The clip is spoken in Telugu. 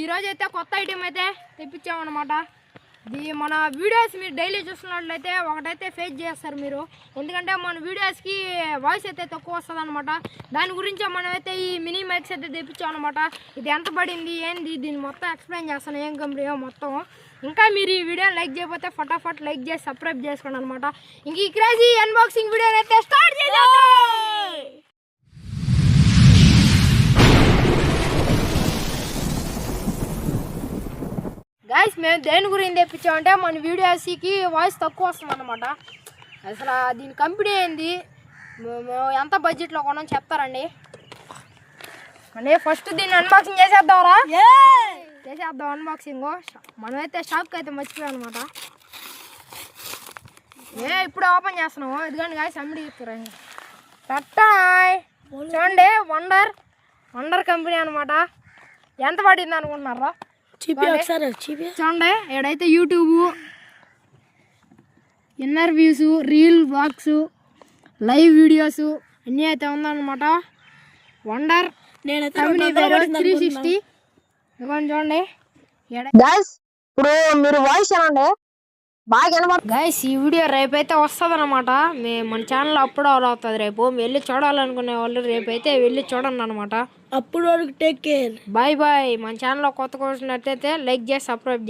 ఈరోజు అయితే కొత్త ఐటెం అయితే తెప్పించామన్నమాట. ఇది మన వీడియోస్ మీరు డైలీ చూస్తున్నట్లయితే ఒకటైతే ఫేస్ చేస్తారు మీరు, ఎందుకంటే మన వీడియోస్కి వాయిస్ అయితే తక్కువ వస్తుంది అనమాట. దాని గురించి మనమైతే ఈ మినీ మైక్స్ అయితే తెప్పించామన్నమాట. ఇది ఎంత పడింది ఏంది దీన్ని మొత్తం ఎక్స్ప్లెయిన్ చేస్తాను, ఏం కంపెనీ మొత్తం. ఇంకా మీరు ఈ వీడియో లైక్ చేయకపోతే ఫటాఫట్ లైక్ చేసి సబ్స్క్రైబ్ చేసుకోండి అనమాట. ఇంక ఈ క్రేజీ అన్బాక్సింగ్ వీడియో అయితే స్టార్ట్ చేద్దాం. గైస్ మేము దేని గురించి తెప్పించామంటే మన వీడియోస్కి వాయిస్ తక్కువ వస్తుంది అనమాట. అసలు దీని కంపెనీ ఏంది, మేము ఎంత బడ్జెట్లో కొనం చెప్తారండి. అంటే ఫస్ట్ దీన్ని అన్బాక్సింగ్ చేసేద్దాంరా, చేసేద్దాం అన్బాక్సింగ్. మనమైతే షాప్కి అయితే మర్చిపోయాం అనమాట. ఇప్పుడు ఓపెన్ చేస్తున్నాము, ఎందుకంటే గాయస్ అమ్మిడి చెప్తారా టట్టాయ్. చూడండి వండర్ కంపెనీ అనమాట. ఎంత పడింది అనుకుంటున్నారా? చూడండి ఎక్కడైతే YouTube, interviews, reel blogs, live videos అన్నీ అయితే ఉందన్నమాట. వండర్ కంపెనీ పేరు 360. చూడండి గైస్, ఇప్పుడు మీరు వాయిస్ ఏమండి బాగా గైస్. ఈ వీడియో రేపైతే వస్తుంది అనమాట. మన ఛానల్ అప్లోడ్ అవుతుంది రేపు. వెళ్ళి చూడాలనుకునే వాళ్ళు రేపైతే వెళ్ళి చూడండి అనమాట. అప్పుడు వరకు టేక్ కేర్, బాయ్ బాయ్. మన ఛానల్లో కొత్తగా వచ్చినట్టయితే లైక్ చేసి సబ్స్క్రైబ్ చేసి